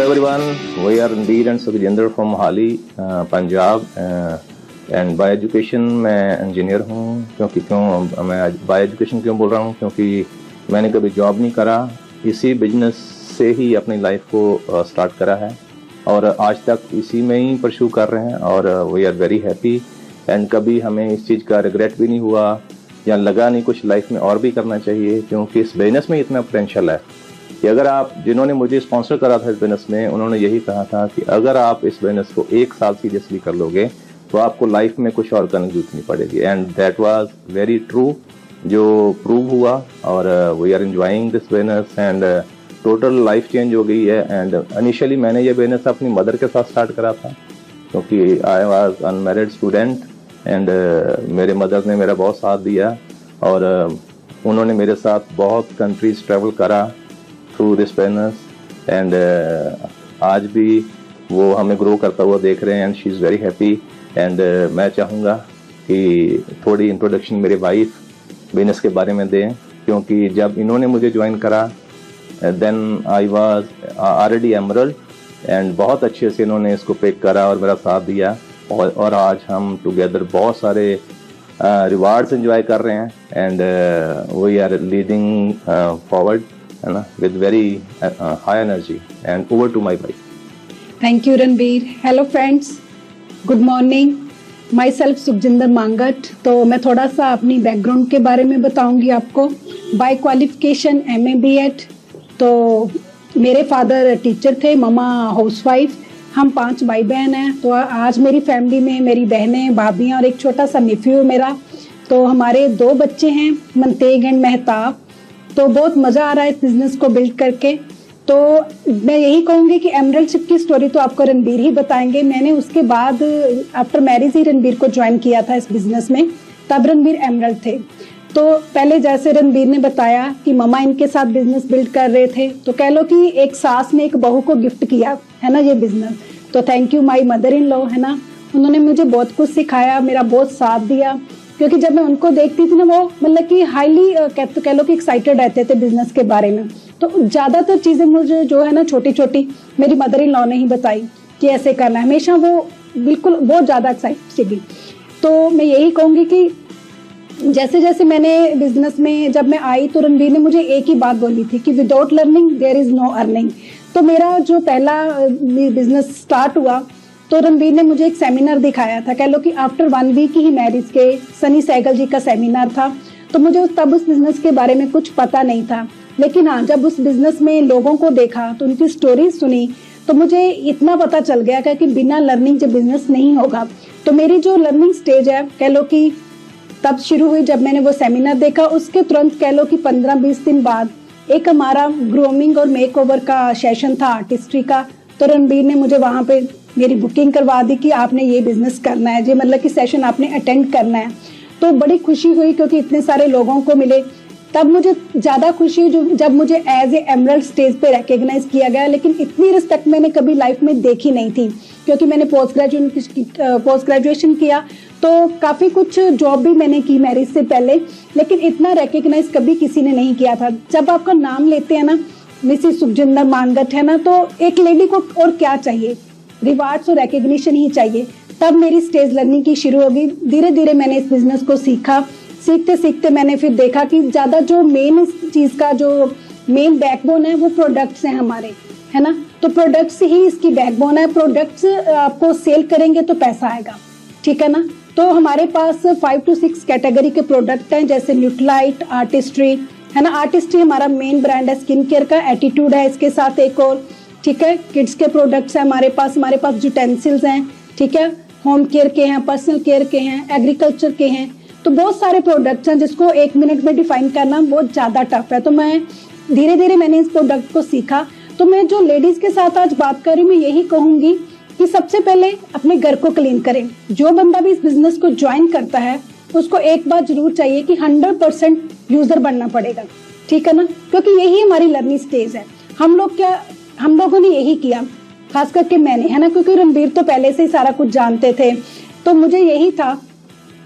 everyone, we are Ranbir and Sukhjinder from Mohali, Punjab and bye education मैं engineer हूँ। क्यों मैं बाय एजुकेशन क्यों बोल रहा हूँ? क्योंकि मैंने कभी जॉब नहीं करा, इसी बिजनेस से ही अपनी लाइफ को स्टार्ट करा है और आज तक इसी में ही परस्यू कर रहे हैं और we are very happy and कभी हमें इस चीज़ का रिग्रेट भी नहीं हुआ या लगा नहीं कुछ लाइफ में और भी करना चाहिए, क्योंकि इस बिजनेस में इतना पोटेंशियल है कि अगर आप, जिन्होंने मुझे स्पॉन्सर करा था इस बिजनेस में, उन्होंने यही कहा था कि अगर आप इस बिजनेस को 1 साल सीरियसली कर लोगे तो आपको लाइफ में कुछ और करने की जरूरत नहीं पड़ेगी and that was very true, जो प्रूव हुआ और we are enjoying this business and total life change हो गई है। एंड इनिशियली मैंने ये बिजनेस अपनी मदर के साथ स्टार्ट करा था क्योंकि I was unmarried student and मेरे मदर ने मेरा बहुत साथ दिया और उन्होंने मेरे साथ बहुत कंट्रीज ट्रैवल करा थ्रू दिस बिजनेस एंड आज भी वो हमें ग्रो करता हुआ देख रहे हैं and she is very happy. And मैं चाहूँगा कि थोड़ी इंट्रोडक्शन मेरे वाइफ बिजनेस के बारे में दें, क्योंकि जब इन्होंने मुझे ज्वाइन करा then I was already emerald and बहुत अच्छे से इन्होंने इसको पिक करा और मेरा साथ दिया और आज हम टुगेदर बहुत सारे रिवार्ड्स एंजॉय कर रहे हैं and we are leading forward है ना with very high energy and over to my wife. Thank you Ranbir. Hello friends, good morning. Myself Sukhjinder Mangat. तो मैं थोड़ा सा अपनी बैकग्राउंड के बारे में बताऊंगी आपको। By qualification MA B.Ed। तो मेरे फादर टीचर थे, ममा हाउसवाइफ। हम 5 भाई बहन हैं। तो आज मेरी फैमिली में मेरी बहनें, भाभियाँ और एक छोटा सा नेफ्यू मेरा। तो हमारे 2 बच्चे हैं, मनतेग एंड मेहताब। तो बहुत मज़ा आ रहा है इस बिज़नेस को बिल्ड करके। तो मैं यही कहूँगी कि एमरल्डशिप की स्टोरी तो आपको रणबीर ही बताएंगे। मैंने उसके बाद आफ्टर मैरिज ही रणबीर को ज्वाइन किया था इस बिज़नेस में, तब रणबीर एमरल्ड थे। तो पहले जैसे रणबीर ने बताया कि ममा इनके साथ बिजनेस बिल्ड कर रहे थे, तो कह लो कि एक सास ने एक बहू को गिफ्ट किया है ना ये बिज़नेस। तो thank you my mother in law, है ना। उन्होंने मुझे बहुत कुछ सिखाया, मेरा बहुत साथ दिया, क्योंकि जब मैं उनको देखती थी ना वो मतलब कि हाईली कह लो कि एक्साइटेड रहते थे बिजनेस के बारे में। तो ज़्यादातर चीज़ें मुझे जो है ना छोटी छोटी मेरी मदर इन लॉ ने ही बताई कि ऐसे करना है। हमेशा वो बिल्कुल बहुत ज़्यादा एक्साइटेड थी। तो मैं यही कहूँगी कि जैसे जैसे मैंने बिजनेस में जब मैं आई तो रणबीर ने मुझे एक ही बात बोली थी कि without learning there is no earning. तो मेरा जो पहला बिजनेस स्टार्ट हुआ तो रणबीर ने मुझे एक सेमिनार दिखाया था, कह लो कि आफ्टर 1 वीक ही मैरिज के सनी सहगल जी का सेमिनार था। तो मुझे तब उस बिज़नेस के बारे में कुछ पता नहीं था, लेकिन हाँ जब उस बिज़नेस में लोगों को देखा तो उनकी स्टोरी सुनी तो मुझे इतना पता चल गया कि बिना लर्निंग जब बिज़नेस नहीं होगा। तो मेरी जो लर्निंग स्टेज है कह लो कि तब शुरू हुई जब मैंने वो सेमिनार देखा। उसके तुरंत कह लो कि 15-20 दिन बाद एक हमारा ग्रूमिंग और मेकओवर का सेशन था आर्टिस्ट्री का। तो रणबीर ने मुझे वहाँ पे मेरी बुकिंग करवा दी कि आपने ये बिज़नेस करना है, जी मतलब कि सेशन आपने अटेंड करना है। तो बड़ी खुशी हुई क्योंकि इतने सारे लोगों को मिले। तब मुझे ज़्यादा खुशी हुई जब मुझे एज ए एमरल्ड स्टेज पे रिकग्नाइज किया गया, लेकिन इतनी रिस्पेक्ट मैंने कभी लाइफ में देखी नहीं थी क्योंकि मैंने पोस्ट ग्रेजुएशन किया तो काफ़ी कुछ जॉब भी मैंने की मैरिज से पहले, लेकिन इतना रिकग्नाइज कभी किसी ने नहीं किया था। जब आपका नाम लेते हैं ना मिसेस सुखजिंदर मांगट है ना, तो एक लेडी को और क्या चाहिए, रिवार्ड्स और रिकग्निशन ही चाहिए। तब मेरी स्टेज लर्निंग की शुरू होगी। धीरे धीरे मैंने इस बिज़नेस को सीखा। सीखते सीखते मैंने फिर देखा कि ज़्यादा जो मेन इस चीज़ का जो मेन बैकबोन है वो प्रोडक्ट्स हैं हमारे, है ना। तो प्रोडक्ट्स ही इसकी बैकबोन है। प्रोडक्ट्स आपको सेल करेंगे तो पैसा आएगा, ठीक है ना। तो हमारे पास 5 to 6 कैटेगरी के प्रोडक्ट हैं, जैसे न्यूट्रालाइट, आर्टिस्ट्री, है ना। आर्टिस्ट्री हमारा मेन ब्रांड है स्किन केयर का, एटीट्यूड है इसके साथ एक और, ठीक है। किड्स के प्रोडक्ट्स हैं हमारे पास यूटेंसिल्स हैं, ठीक है। होम केयर के हैं, पर्सनल केयर के हैं, एग्रीकल्चर के हैं। तो बहुत सारे प्रोडक्ट्स हैं जिसको 1 मिनट में डिफाइन करना बहुत ज़्यादा टफ है। तो मैं धीरे धीरे मैंने इस प्रोडक्ट को सीखा। तो मैं जो लेडीज़ के साथ आज बात कर रही हूँ, मैं यही कहूँगी कि सबसे पहले अपने घर को क्लीन करें। जो बंदा भी इस बिजनेस को ज्वाइन करता है उसको एक बात जरूर चाहिए कि 100% यूज़र बनना पड़ेगा, ठीक है ना, क्योंकि यही हमारी लर्निंग स्टेज है। हम लोगों ने यही किया, खास करके मैंने, है ना, क्योंकि रणबीर तो पहले से ही सारा कुछ जानते थे। तो मुझे यही था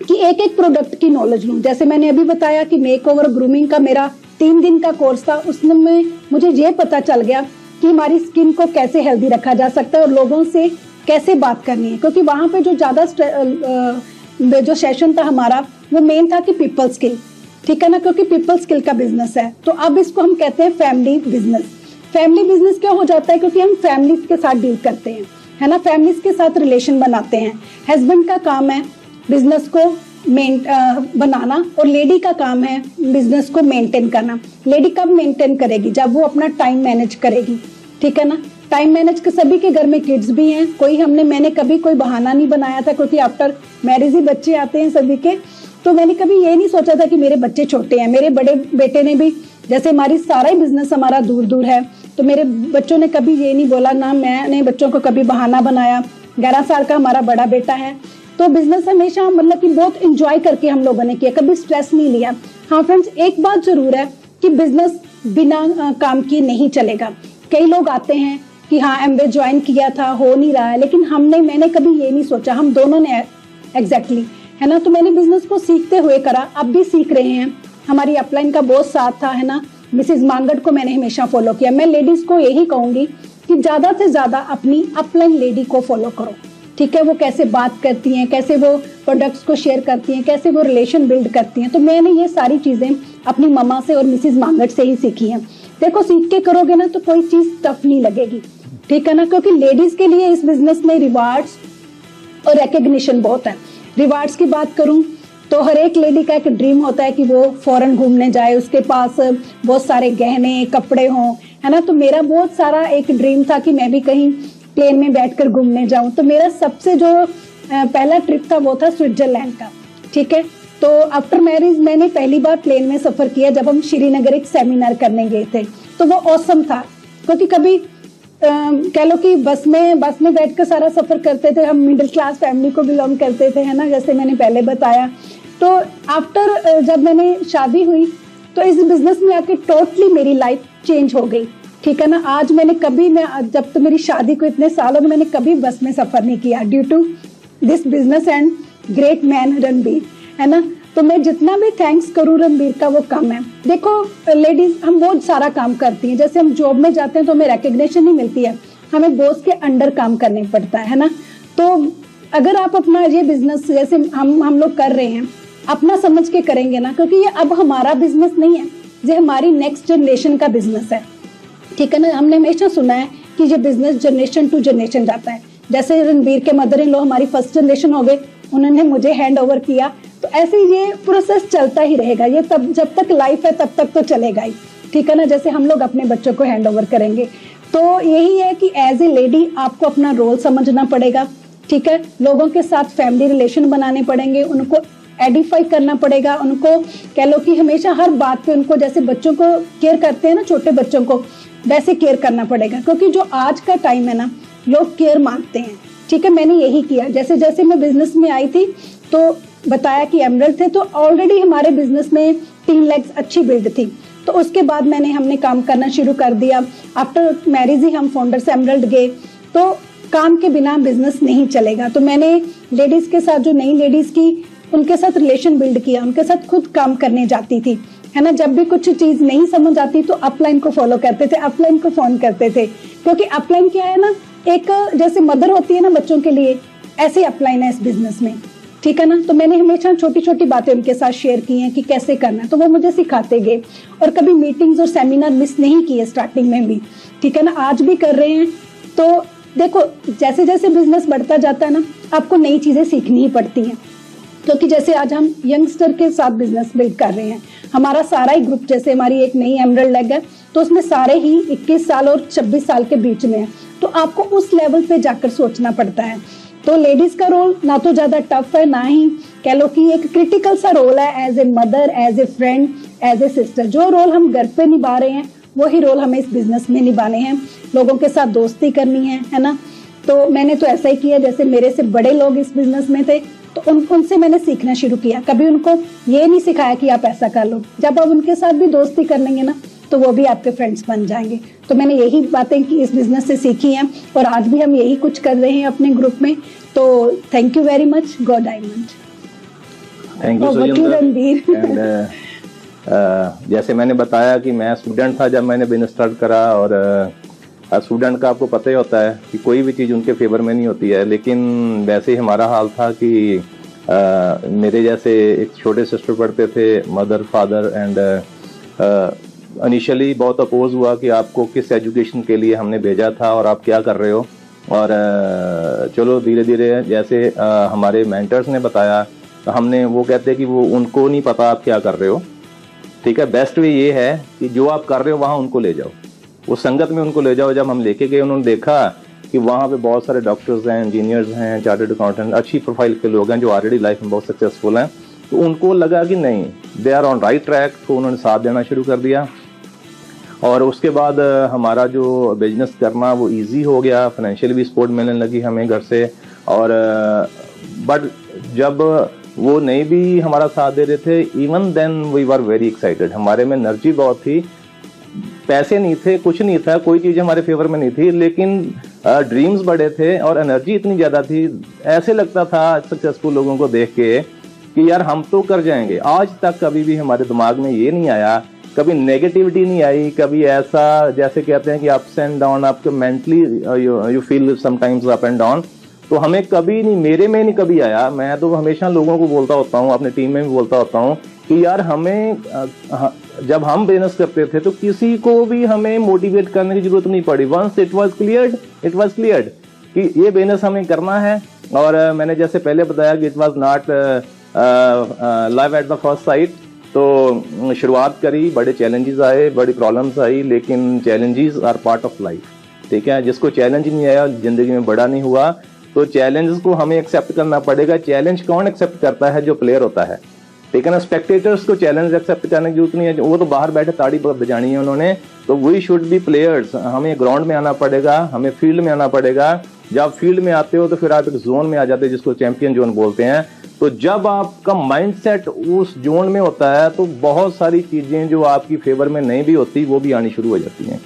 कि एक एक प्रोडक्ट की नॉलेज लूँ। जैसे मैंने अभी बताया कि मेकओवर ग्रूमिंग का मेरा 3 दिन का कोर्स था, उसमें मुझे ये पता चल गया कि हमारी स्किन को कैसे हेल्दी रखा जा सकता है और लोगों से कैसे बात करनी है, क्योंकि वहां पे जो ज्यादा जो सेशन था हमारा वो मेन था कि पीपल स्किल, ठीक है ना, क्योंकि पीपल स्किल का बिजनेस है। तो अब इसको हम कहते हैं फैमिली बिजनेस। फैमिली बिजनेस क्या हो जाता है, क्योंकि हम फैमिलीज के साथ डील करते हैं, है ना, फैमिलीज के साथ रिलेशन बनाते हैं। हस्बैंड का काम है बिजनेस को बनाना और लेडी का काम है बिजनेस को मेंटेन करना। लेडी कब मेंटेन करेगी, जब वो अपना टाइम मैनेज करेगी, ठीक है ना। टाइम मैनेज के सभी के घर में किड्स भी हैं, मैंने कभी कोई बहाना नहीं बनाया था, क्योंकि आफ्टर मैरिज ही बच्चे आते हैं सभी के। तो मैंने कभी ये नहीं सोचा था कि मेरे बच्चे छोटे हैं। मेरे बड़े बेटे ने भी, जैसे हमारी सारा ही बिजनेस हमारा दूर दूर है, तो मेरे बच्चों ने कभी ये नहीं बोला, ना मैंने बच्चों को कभी बहाना बनाया। 11 साल का हमारा बड़ा बेटा है। तो बिजनेस हमेशा मतलब कि बहुत इंजॉय करके हम लोगों ने किया, कभी स्ट्रेस नहीं लिया। हाँ फ्रेंड्स, एक बात जरूर है कि बिजनेस बिना काम किए नहीं चलेगा। कई लोग आते हैं कि हाँ एमवे ज्वाइन किया था, हो नहीं रहा है, लेकिन मैंने कभी ये नहीं सोचा, हम दोनों ने एग्जैक्टली, है ना। तो मैंने बिजनेस को सीखते हुए करा, अब भी सीख रहे हैं। हमारी अपलाइन का बहुत साथ था, है ना। मिसेज मांगट को मैंने हमेशा फॉलो किया। मैं लेडीज को यही कहूंगी कि ज्यादा से ज्यादा अपनी अपलाइन लेडी को फॉलो करो, ठीक है। वो कैसे बात करती हैं, कैसे वो प्रोडक्ट्स को शेयर करती हैं, कैसे वो रिलेशन बिल्ड करती हैं। तो मैंने ये सारी चीजें अपनी मम्मा से और मिसेज मांगट से ही सीखी हैं। देखो, सीख के करोगे ना तो कोई चीज टफ नहीं लगेगी, ठीक है ना, क्योंकि लेडीज के लिए इस बिजनेस में रिवार्ड्स और रिकग्निशन बहुत है। रिवार्ड्स की बात करूं तो हर एक लेडी का एक ड्रीम होता है कि वो फॉरेन घूमने जाए, उसके पास बहुत सारे गहने कपड़े हों, है ना। तो मेरा बहुत सारा एक ड्रीम था कि मैं भी कहीं प्लेन में बैठकर घूमने जाऊं। तो मेरा सबसे जो पहला ट्रिप था वो था स्विट्जरलैंड का, ठीक है। तो आफ्टर मैरिज मैंने पहली बार प्लेन में सफर किया, जब हम श्रीनगर एक सेमिनार करने गए थे। तो वो ऑसम था, क्योंकि कभी कह लो कि बस में बैठकर सारा सफर करते थे। हम मिडिल क्लास फैमिली को बिलोंग करते थे, है ना, जैसे मैंने पहले बताया। तो आफ्टर जब मैंने शादी हुई तो इस बिजनेस में आके टोटली मेरी लाइफ चेंज हो गई, ठीक है ना। आज मैं जब तो मेरी शादी को इतने सालों में मैंने कभी बस में सफर नहीं किया, due to this business and great man Ranbir, है ना। तो मैं जितना भी थैंक्स करूँ रणबीर का वो कम है। देखो लेडीज हम बहुत सारा काम करती हैं, जैसे हम जॉब में जाते हैं तो हमें रिकग्निशन नहीं मिलती है, हमें बॉस के अंडर काम करने पड़ता है ना। तो अगर आप अपना ये बिजनेस जैसे हम लोग कर रहे हैं, अपना समझ के करेंगे ना, क्योंकि ये अब हमारा बिजनेस नहीं है, ये हमारी नेक्स्ट जनरेशन का बिजनेस है, ठीक है ना। हमने हमेशा सुना है कि ये बिजनेस जनरेशन टू जनरेशन जाता है। जैसे रणबीर के मदर इन लॉ हमारी फर्स्ट जनरेशन हो गए, उन्होंने मुझे हैंड ओवर किया, तो ऐसे ये प्रोसेस चलता ही रहेगा। ये तब जब तक लाइफ है तब तक तो चलेगा ही, ठीक है ना। जैसे हम लोग अपने बच्चों को हैंड ओवर करेंगे, तो यही है कि एज ए लेडी आपको अपना रोल समझना पड़ेगा, ठीक है। लोगों के साथ फैमिली रिलेशन बनाने पड़ेंगे, उनको एडिफाई करना पड़ेगा, उनको कह लो कि हमेशा हर बात पे उनको, जैसे बच्चों को केयर करते हैं ना, छोटे बच्चों को, वैसे केयर करना पड़ेगा। क्योंकि जो आज का टाइम है ना, लोग केयर मांगते हैं, ठीक है। मैंने यही किया, जैसे जैसे मैं बिजनेस में आई थी तो बताया कि एमरल्ड थे, तो ऑलरेडी हमारे बिजनेस में 3 लेग्स अच्छी बिल्ड थी। तो उसके बाद हमने काम करना शुरू कर दिया। आफ्टर मैरिज ही हम फाउंडर्स एमरल्ड गए। तो काम के बिना बिजनेस नहीं चलेगा। तो मैंने लेडीज के साथ, जो नई लेडीज की, उनके साथ रिलेशन बिल्ड किया, उनके साथ खुद काम करने जाती थी, है ना। जब भी कुछ चीज नहीं समझ आती तो अपलाइन को फॉलो करते थे, अपलाइन को फोन करते थे, क्योंकि अपलाइन क्या है ना, एक जैसे मदर होती है ना बच्चों के लिए, ऐसे अपलाइन है इस बिजनेस में, ठीक है ना। तो मैंने हमेशा छोटी छोटी बातें उनके साथ शेयर की हैं कि कैसे करना है, तो वो मुझे सिखाते गए। और कभी मीटिंग्स और सेमिनार मिस नहीं किए स्टार्टिंग में भी, ठीक है ना, आज भी कर रहे हैं। तो देखो जैसे जैसे बिजनेस बढ़ता जाता है ना, आपको नई चीजें सीखनी ही पड़ती हैं। क्योंकि जैसे आज हम यंगस्टर के साथ बिजनेस बिल्ड कर रहे हैं, हमारा सारा ही ग्रुप, जैसे हमारी एक नई एमरल्ड लेग है, तो उसमें सारे ही 21 साल और 26 साल के बीच में है। तो आपको उस लेवल पे जाकर सोचना पड़ता है। तो लेडीज का रोल ना तो ज्यादा टफ है, ना ही कह लो कि एक क्रिटिकल सा रोल है। As a mother, as a friend, as a sister, जो रोल हम घर पे निभा रहे हैं वही रोल हमें इस बिजनेस में निभाने हैं। लोगों के साथ दोस्ती करनी है ना। तो मैंने तो ऐसा ही किया, जैसे मेरे से बड़े लोग इस बिजनेस में थे तो उनसे मैंने सीखना शुरू किया। कभी उनको ये नहीं सिखाया कि आप ऐसा कर लो। जब आप उनके साथ भी दोस्ती कर लेंगे ना, तो वो भी आपके फ्रेंड्स बन जाएंगे। तो मैंने यही बातें कि इस बिजनेस से सीखी हैं, और आज भी हम यही कुछ कर रहे हैं अपने ग्रुप में। तो thank you very much go diamond. Thank you Ranbir. जैसे मैंने बताया कि मैं स्टूडेंट था जब मैंने बिजनेस स्टार्ट करा, और स्टूडेंट का आपको पता ही होता है कि कोई भी चीज़ उनके फेवर में नहीं होती है, लेकिन वैसे ही हमारा हाल था कि मेरे जैसे एक छोटे सिस्टर पढ़ते थे, मदर फादर एंड इनिशियली बहुत अपोज हुआ कि आपको किस एजुकेशन के लिए हमने भेजा था और आप क्या कर रहे हो। और चलो धीरे धीरे जैसे हमारे मेंटर्स ने बताया, तो हमने, वो कहते कि वो उनको नहीं पता आप क्या कर रहे हो, ठीक है, बेस्ट वे ये है कि जो आप कर रहे हो वहाँ उनको ले जाओ, वो संगत में उनको ले जाओ। जब हम लेके गए, उन्होंने देखा कि वहाँ पे बहुत सारे डॉक्टर्स हैं, इंजीनियर्स हैं, चार्टर्ड अकाउंटेंट, अच्छी प्रोफाइल के लोग हैं जो ऑलरेडी लाइफ में बहुत सक्सेसफुल हैं। तो उनको लगा कि नहीं, they are on right track, तो उन्होंने साथ देना शुरू कर दिया। और उसके बाद हमारा जो बिजनेस करना वो इजी हो गया, फाइनेंशियल भी सपोर्ट मिलने लगी हमें घर से। और बट जब वो नहीं भी हमारा साथ दे रहे थे, even then we were very excited. हमारे में एनर्जी बहुत थी, पैसे नहीं थे, कुछ नहीं था, कोई चीज़ हमारे फेवर में नहीं थी, लेकिन ड्रीम्स बड़े थे और एनर्जी इतनी ज़्यादा थी। ऐसे लगता था सक्सेसफुल लोगों को देख के कि यार हम तो कर जाएंगे। आज तक कभी भी हमारे दिमाग में ये नहीं आया, कभी नेगेटिविटी नहीं आई, कभी ऐसा जैसे कहते हैं कि अप्स एंड डाउन, आपके mentally you feel sometimes up and down, तो हमें कभी नहीं, मेरे में नहीं कभी आया। मैं तो हमेशा लोगों को बोलता होता हूँ, अपने टीम में भी बोलता होता हूँ कि यार हमें जब हम बिजनेस करते थे तो किसी को भी हमें मोटिवेट करने की जरूरत नहीं पड़ी। वंस इट वाज क्लियर्ड कि ये बिजनेस हमें करना है। और मैंने जैसे पहले बताया कि it was not live at the first sight. तो शुरुआत करी, बड़े चैलेंजेस आए, बड़ी प्रॉब्लम्स आई, लेकिन challenges are part of life, ठीक है। जिसको चैलेंज नहीं आया, जिंदगी में बड़ा नहीं हुआ, तो चैलेंजेस को हमें एक्सेप्ट करना पड़ेगा। चैलेंज कौन एक्सेप्ट करता है? जो प्लेयर होता है, ठीक है ना। स्पेक्टेटर्स को चैलेंज एक्सेप्ट करने की जरूरत नहीं है, वो तो बाहर बैठे ताड़ी बजानी है उन्होंने। तो वी शुड बी प्लेयर्स, हमें ग्राउंड में आना पड़ेगा, हमें फील्ड में आना पड़ेगा। जब फील्ड में आते हो तो फिर आप एक जोन में आ जाते हैं जिसको चैंपियन जोन बोलते हैं। तो जब आपका माइंडसेट उस जोन में होता है तो बहुत सारी चीजें जो आपकी फेवर में नहीं भी होती वो भी आनी शुरू हो जाती हैं।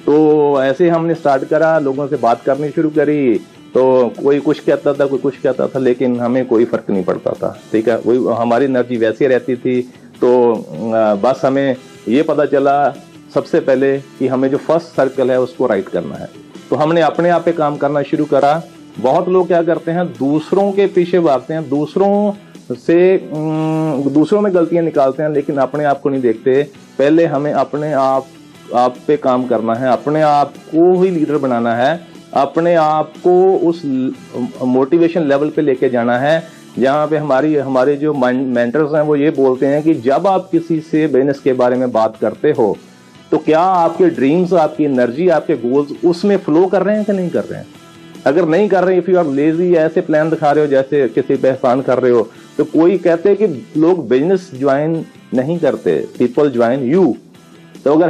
तो ऐसे हमने स्टार्ट करा, लोगों से बात करनी शुरू करी। तो कोई कुछ कहता था, कोई कुछ कहता था, लेकिन हमें कोई फर्क नहीं पड़ता था, ठीक है। वही हमारी एनर्जी वैसी रहती थी। तो बस हमें ये पता चला सबसे पहले कि हमें जो फर्स्ट सर्कल है उसको राइट करना है। तो हमने अपने आप पे काम करना शुरू करा। बहुत लोग क्या करते हैं, दूसरों के पीछे भागते हैं, दूसरों में गलतियां निकालते हैं, लेकिन अपने आप को नहीं देखते। पहले हमें अपने आप पे काम करना है, अपने आप को ही लीडर बनाना है, अपने आप को उस मोटिवेशन लेवल पे लेके जाना है जहाँ पे हमारे जो मेंटर्स हैं वो ये बोलते हैं कि जब आप किसी से बिजनेस के बारे में बात करते हो तो क्या आपके ड्रीम्स, आपकी एनर्जी, आपके गोल्स उसमें फ्लो कर रहे हैं कि नहीं कर रहे हैं। अगर नहीं कर रहे, इफ यू आर लेजी, ऐसे प्लान दिखा रहे हो जैसे किसी पे एहसान कर रहे हो, तो कोई कहते हैं कि लोग बिजनेस ज्वाइन नहीं करते, पीपल ज्वाइन यू। तो अगर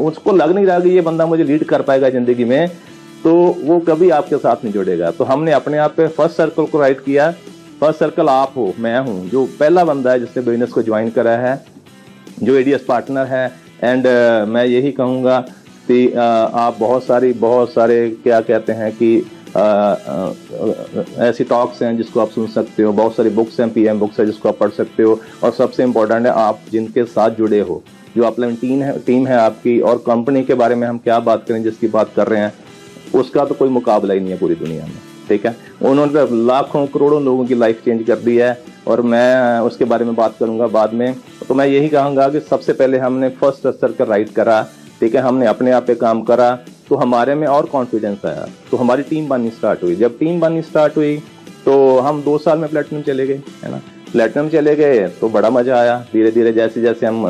उसको लग नहीं रहा कि ये बंदा मुझे लीड कर पाएगा जिंदगी में, तो वो कभी आपके साथ नहीं जुड़ेगा। तो हमने अपने आप पे फर्स्ट सर्कल को राइट किया। फर्स्ट सर्कल आप हो, मैं हूँ, जो पहला बंदा है जिसने बिजनेस को ज्वाइन करा है, जो एडीएस पार्टनर है। एंड मैं यही कहूँगा कि आप बहुत सारे क्या कहते हैं कि ऐसी टॉक्स हैं जिसको आप सुन सकते हो, बहुत सारी बुक्स हैं, पीएम बुक्स है जिसको आप पढ़ सकते हो। और सबसे इम्पोर्टेंट है आप जिनके साथ जुड़े हो, जो अपनी टीम है आपकी। और कंपनी के बारे में हम क्या बात करें, जिसकी बात कर रहे हैं, उसका तो कोई मुकाबला ही नहीं है पूरी दुनिया में, ठीक है। उन्होंने लाखों करोड़ों लोगों की लाइफ चेंज कर दी है, और मैं उसके बारे में बात करूंगा बाद में। तो मैं यही कहूँगा कि सबसे पहले हमने फर्स्ट सर्कल राइट करा, ठीक है। हमने अपने आप पे काम करा, तो हमारे में और कॉन्फिडेंस आया, तो हमारी टीम बननी स्टार्ट हुई। जब टीम बननी स्टार्ट हुई तो हम 2 साल में प्लेटिनम चले गए, है ना। प्लेटिनम चले गए तो बड़ा मजा आया। धीरे धीरे जैसे जैसे हम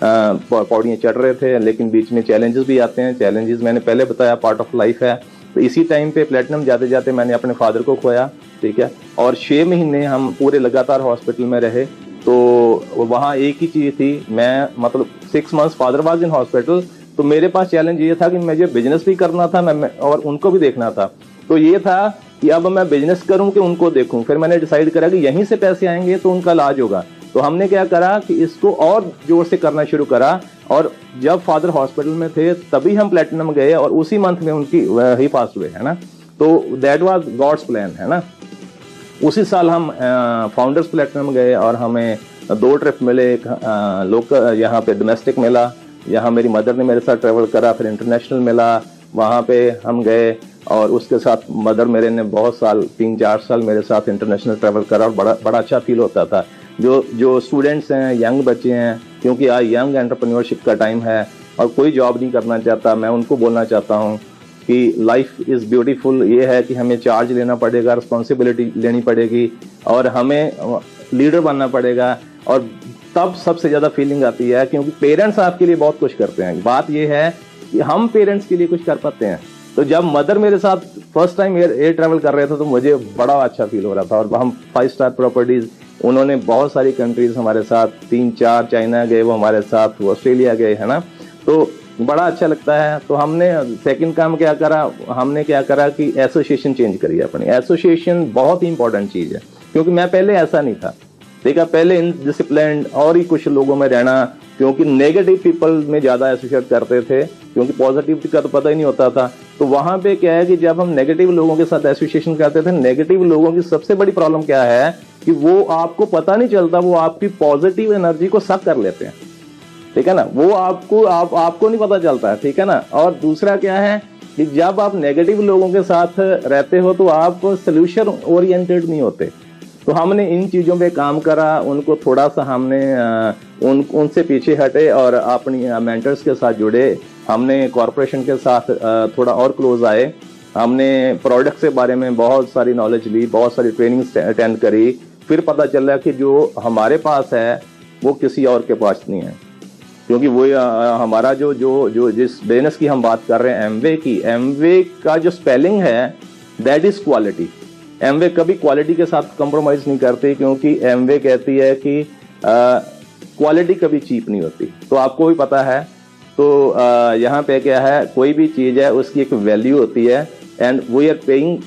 पौड़ियाँ चढ़ रहे थे, लेकिन बीच में चैलेंजेस भी आते हैं। चैलेंजेस मैंने पहले बताया, पार्ट ऑफ लाइफ है। तो इसी टाइम पे प्लेटिनम जाते जाते मैंने अपने फादर को खोया, ठीक है। और 6 महीने हम पूरे लगातार हॉस्पिटल में रहे। तो वहाँ एक ही चीज थी, मैं मतलब 6 months father was in hospital. तो मेरे पास चैलेंज ये था कि मुझे बिजनेस भी करना था, और उनको भी देखना था। तो ये था कि अब मैं बिजनेस करूं कि उनको देखूं। फिर मैंने डिसाइड करा कि यहीं से पैसे आएंगे तो उनका इलाज होगा। तो हमने क्या करा कि इसको और जोर से करना शुरू करा। और जब फादर हॉस्पिटल में थे तभी हम प्लेटिनम गए, और उसी मंथ में उनकी ही पास हुए, है ना। तो दैट वाज गॉड्स प्लान, है ना। उसी साल हम फाउंडर्स प्लेटिनम गए, और हमें 2 ट्रिप मिले। एक लोकल यहाँ पे डोमेस्टिक मिला, यहाँ मेरी मदर ने मेरे साथ ट्रेवल करा, फिर इंटरनेशनल मिला। वहाँ पे हम गए और उसके साथ मदर मेरे ने बहुत साल 3-4 साल मेरे साथ इंटरनेशनल ट्रैवल करा और बड़ा अच्छा फील होता था। जो स्टूडेंट्स हैं, यंग बच्चे हैं, क्योंकि आज यंग एंटरप्रेन्योरशिप का टाइम है और कोई जॉब नहीं करना चाहता, मैं उनको बोलना चाहता हूँ कि लाइफ इज़ ब्यूटीफुल। ये है कि हमें चार्ज लेना पड़ेगा, रिस्पॉन्सिबिलिटी लेनी पड़ेगी और हमें लीडर बनना पड़ेगा। और तब सबसे ज़्यादा फीलिंग आती है, क्योंकि पेरेंट्स आपके लिए बहुत कुछ करते हैं। बात ये है कि हम पेरेंट्स के लिए कुछ कर पाते हैं। तो जब मदर मेरे साथ फर्स्ट टाइम एयर ट्रैवल कर रहे थे तो मुझे बड़ा अच्छा फील हो रहा था। और हम 5 स्टार प्रॉपर्टीज़, उन्होंने बहुत सारी कंट्रीज हमारे साथ, 3-4 चाइना गए वो हमारे साथ, वो ऑस्ट्रेलिया गए, है ना। तो बड़ा अच्छा लगता है। तो हमने सेकंड काम क्या करा, हमने क्या करा कि एसोसिएशन चेंज करी अपनी। एसोसिएशन बहुत ही इंपॉर्टेंट चीज़ है, क्योंकि मैं पहले ऐसा नहीं था, ठीक है। पहले इनडिसिप्लिन्ड और ही कुछ लोगों में रहना, क्योंकि नेगेटिव पीपल में ज़्यादा एसोसिएट करते थे, क्योंकि पॉजिटिविटी का तो पता ही नहीं होता था। तो वहाँ पे क्या है कि जब हम नेगेटिव लोगों के साथ एसोसिएशन करते थे, नेगेटिव लोगों की सबसे बड़ी प्रॉब्लम क्या है कि वो आपको पता नहीं चलता, वो आपकी पॉजिटिव एनर्जी को सक कर लेते हैं, ठीक है ना। वो आपको नहीं पता चलता है, ठीक है ना। और दूसरा क्या है कि जब आप नेगेटिव लोगों के साथ रहते हो तो आप सोल्यूशन ओरिएंटेड नहीं होते। तो हमने इन चीज़ों पे काम करा, उनको थोड़ा सा हमने उनसे पीछे हटे और अपनी मेंटर्स के साथ जुड़े। हमने कॉरपोरेशन के साथ थोड़ा और क्लोज आए। हमने प्रोडक्ट के बारे में बहुत सारी नॉलेज ली, बहुत सारी ट्रेनिंग्स अटेंड करी। फिर पता चला कि जो हमारे पास है वो किसी और के पास नहीं है, क्योंकि वो हमारा जो जिस बिजनेस की हम बात कर रहे हैं एमवे की, एमवे का जो स्पेलिंग है दैट इज क्वालिटी। एमवे कभी क्वालिटी के साथ कंप्रोमाइज नहीं करती, क्योंकि एमवे कहती है कि क्वालिटी कभी चीप नहीं होती। तो आपको भी पता है। तो यहाँ पे क्या है, कोई भी चीज़ है उसकी एक वैल्यू होती है, and we are paying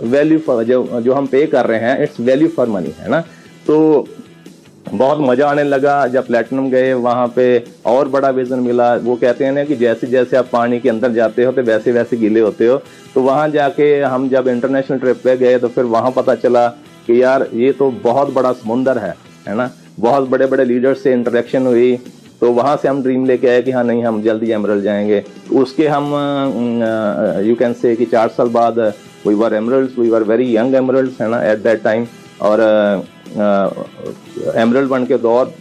value for, जो हम पे कर रहे हैं इट्स वैल्यू फॉर मनी, है ना। तो बहुत मज़ा आने लगा जब प्लेटिनम गए, वहाँ पे और बड़ा विजन मिला। वो कहते हैं ना कि जैसे जैसे आप पानी के अंदर जाते हो तो वैसे वैसे गीले होते हो। तो वहाँ जाके हम जब इंटरनेशनल ट्रिप पे गए तो फिर वहाँ पता चला कि यार ये तो बहुत बड़ा समुंदर है ना। बहुत बड़े बड़े लीडर्स से इंटरेक्शन हुई, तो वहाँ से हम ड्रीम लेके आए कि हाँ नहीं, हम जल्दी एमरल्ड जाएंगे। उसके हम यू कैन से कि 4 साल बाद we were emeralds, we were very young emeralds, है ना, एट दैट टाइम। और एमरल्ड बन के दौर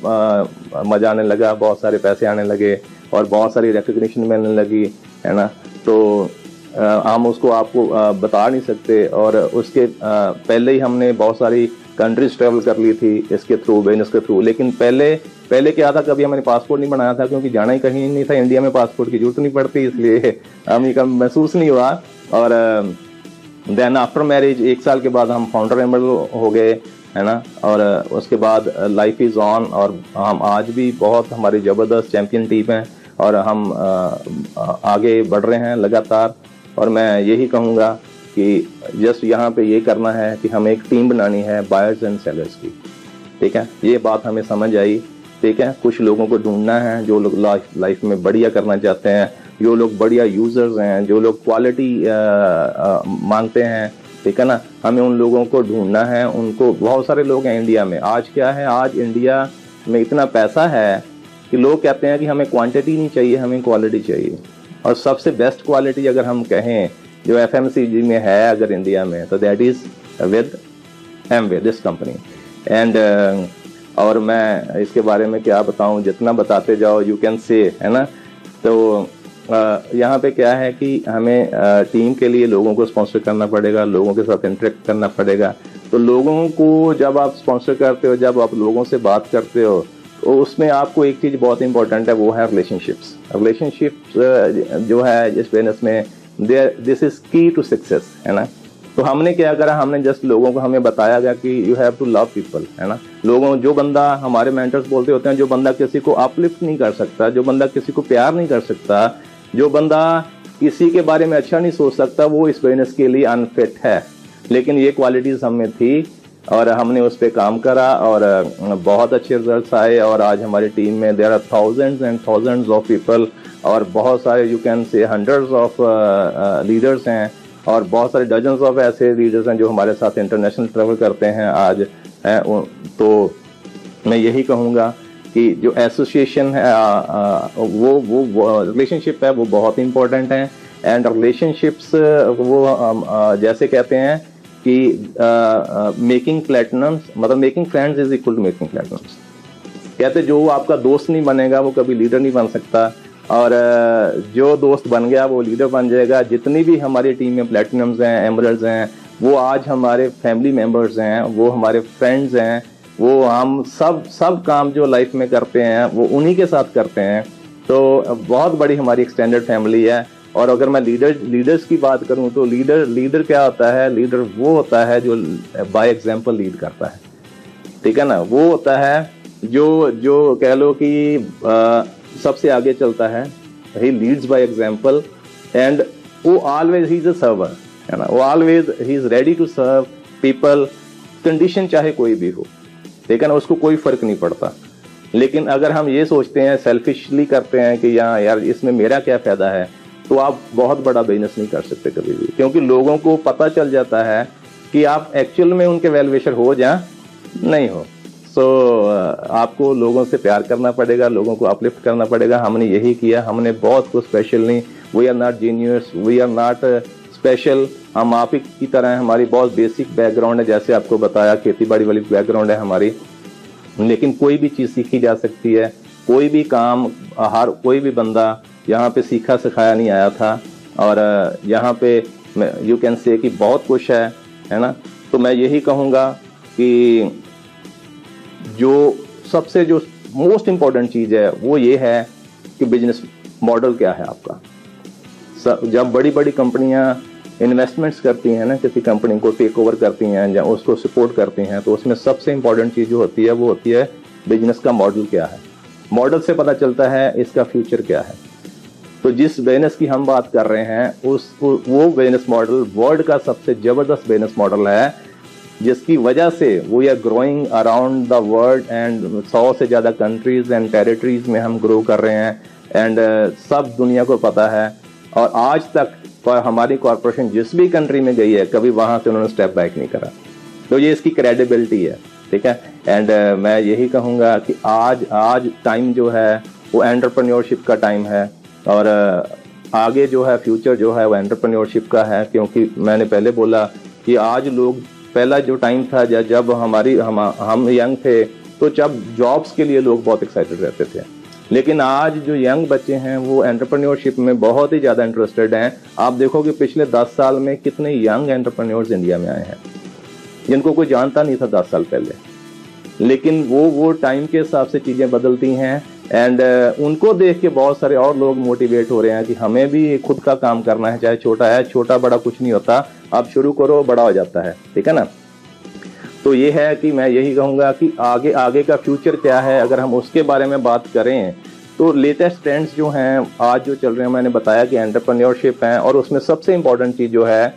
मजा आने लगा, बहुत सारे पैसे आने लगे और बहुत सारी रिकग्निशन मिलने लगी, है ना। तो हम उसको आपको बता नहीं सकते। और उसके पहले ही हमने बहुत सारी कंट्रीज ट्रेवल कर ली थी इसके थ्रू, बिजनेस के थ्रू। लेकिन पहले क्या था, कभी हमने पासपोर्ट नहीं बनाया था, क्योंकि जाना ही कहीं नहीं था। इंडिया में पासपोर्ट की जरूरत नहीं पड़ती, इसलिए हमें कम महसूस नहीं हुआ। और देन आफ्टर मैरिज 1 साल के बाद हम फाउंडर एमरल्ड हो गए, है ना। और उसके बाद लाइफ इज़ ऑन, और हम आज भी बहुत हमारी ज़बरदस्त चैम्पियन टीम है और हम आगे बढ़ रहे हैं लगातार। और मैं यही कहूँगा कि जस्ट यहाँ पे ये करना है कि हमें एक टीम बनानी है बायर्स एंड सेलर्स की, ठीक है। ये बात हमें समझ आई, ठीक है। कुछ लोगों को ढूंढना है जो लोग लाइफ में बढ़िया करना चाहते हैं, जो लोग बढ़िया यूजर्स हैं, जो लोग क्वालिटी मांगते हैं, ठीक है ना। हमें उन लोगों को ढूंढना है। उनको बहुत सारे लोग हैं इंडिया में। आज क्या है, आज इंडिया में इतना पैसा है कि लोग कहते हैं कि हमें क्वांटिटी नहीं चाहिए, हमें क्वालिटी चाहिए। और सबसे बेस्ट क्वालिटी अगर हम कहें जो FMCG में है अगर इंडिया में, तो that is with Amway, this company. And और मैं इसके बारे में क्या बताऊं, जितना बताते जाओ यू कैन से, है ना। तो यहाँ पे क्या है कि हमें टीम के लिए लोगों को स्पॉन्सर करना पड़ेगा, लोगों के साथ इंटरेक्ट करना पड़ेगा। तो लोगों को जब आप स्पॉन्सर करते हो, जब आप लोगों से बात करते हो, तो उसमें आपको एक चीज़ बहुत इंपॉर्टेंट है, वो है रिलेशनशिप्स। रिलेशनशिप्स जो है इस बिजनेस में, दिस इज की टू सक्सेस, है ना। तो हमने क्या करा, हमने जस्ट लोगों को हमें बताया गया कि you have to love people, है ना। लोगों, जो बंदा, हमारे मेंटर्स बोलते होते हैं, जो बंदा किसी को अपलिफ्ट नहीं कर सकता, जो बंदा किसी को प्यार नहीं कर सकता, जो बंदा किसी के बारे में अच्छा नहीं सोच सकता, वो इस बिजनेस के लिए अनफिट है। लेकिन ये क्वालिटीज़ हमें थी और हमने उस पर काम करा और बहुत अच्छे रिजल्ट्स आए। और आज हमारी टीम में there are thousands and thousands of people, और बहुत सारे you can say hundreds of leaders हैं, और बहुत सारे डजन्स ऑफ ऐसे लीडर्स हैं जो हमारे साथ इंटरनेशनल ट्रैवल करते हैं आज हैं। तो मैं यही कहूँगा कि जो एसोसिएशन है वो रिलेशनशिप है वो बहुत इंपॉर्टेंट है। एंड रिलेशनशिप्स वो जैसे कहते हैं कि मेकिंग प्लेटिनम्स, मतलब making friends is equal to making platinums. कहते जो आपका दोस्त नहीं बनेगा वो कभी लीडर नहीं बन सकता, और जो दोस्त बन गया वो लीडर बन जाएगा। जितनी भी हमारी टीम में प्लेटिनम्स हैं, एमरल्ड्स हैं, वो आज हमारे फैमिली मेंबर्स हैं, वो हमारे फ्रेंड्स हैं, वो हम सब काम जो लाइफ में करते हैं वो उन्हीं के साथ करते हैं। तो बहुत बड़ी हमारी एक्सटेंडेड फैमिली है। और अगर मैं लीडर्स की बात करूं तो लीडर क्या होता है? लीडर वो होता है जो बाय एग्जांपल लीड करता है, ठीक है ना। वो होता है जो कह लो कि सबसे आगे चलता है। He leads by example and वो always he is a server, है ना। वो always he is ready to serve people, condition चाहे कोई भी हो, ठीक है ना, उसको कोई फर्क नहीं पड़ता। लेकिन अगर हम ये सोचते हैं, सेल्फिशली करते हैं कि यार इसमें मेरा क्या फायदा है, तो आप बहुत बड़ा बिजनेस नहीं कर सकते कभी भी, क्योंकि लोगों को पता चल जाता है कि आप एक्चुअल में उनके वेल विशर हो या नहीं हो। सो आपको लोगों से प्यार करना पड़ेगा, लोगों को अपलिफ्ट करना पड़ेगा। हमने यही किया, हमने बहुत कुछ स्पेशल नहीं, we are not genius, we are not special. हम आप ही की तरह हैं, हमारी बहुत बेसिक बैकग्राउंड है, जैसे आपको बताया खेती बाड़ी वाली बैकग्राउंड है हमारी। लेकिन कोई भी चीज़ सीखी जा सकती है, कोई भी काम, हर कोई भी बंदा यहाँ पे सीखा सिखाया नहीं आया था। और यहाँ पे यू कैन से कि बहुत कुछ है ना। तो मैं यही कहूँगा कि जो सबसे जो मोस्ट इम्पॉर्टेंट चीज़ है वो ये है कि बिजनेस मॉडल क्या है आपका। जब बड़ी बड़ी कंपनियां इन्वेस्टमेंट्स करती हैं ना, किसी कंपनी को टेक ओवर करती हैं या उसको सपोर्ट करती हैं, तो उसमें सबसे इम्पॉर्टेंट चीज़ जो होती है वो होती है बिजनेस का मॉडल क्या है। मॉडल से पता चलता है इसका फ्यूचर क्या है। तो जिस बिजनेस की हम बात कर रहे हैं वो बिजनेस मॉडल वर्ल्ड का सबसे ज़बरदस्त बिजनेस मॉडल है, जिसकी वजह से वो are growing around the world and 100 से ज़्यादा कंट्रीज एंड टेरिटरीज में हम ग्रो कर रहे हैं। एंड सब दुनिया को पता है, और आज तक हमारी कॉरपोरेशन जिस भी कंट्री में गई है कभी वहाँ से उन्होंने स्टेप बैक नहीं करा। तो ये इसकी क्रेडिबिलिटी है, ठीक है। एंड मैं यही कहूँगा कि आज टाइम जो है वो एंटरप्रेन्योरशिप का टाइम है, और आगे जो है फ्यूचर जो है वो एंटरप्रेन्योरशिप का है। क्योंकि मैंने पहले बोला कि आज लोग, पहला जो टाइम था जब हम यंग थे, तो जब जॉब्स के लिए लोग बहुत एक्साइटेड रहते थे। लेकिन आज जो यंग बच्चे हैं वो एंटरप्रेन्योरशिप में बहुत ही ज़्यादा इंटरेस्टेड हैं। आप देखोगे पिछले 10 साल में कितने यंग एंटरप्रेन्योर्स इंडिया में आए हैं जिनको कोई जानता नहीं था 10 साल पहले। लेकिन वो टाइम के हिसाब से चीज़ें बदलती हैं, एंड उनको देख के बहुत सारे और लोग मोटिवेट हो रहे हैं कि हमें भी खुद का काम करना है, चाहे छोटा है, छोटा बड़ा कुछ नहीं होता, आप शुरू करो बड़ा हो जाता है, ठीक है ना। तो ये है कि मैं यही कहूँगा कि आगे का फ्यूचर क्या है, अगर हम उसके बारे में बात करें तो लेटेस्ट ट्रेंड्स जो हैं आज जो चल रहे हैं, मैंने बताया कि एंटरप्रेन्योरशिप है, और उसमें सबसे इम्पोर्टेंट चीज़ जो है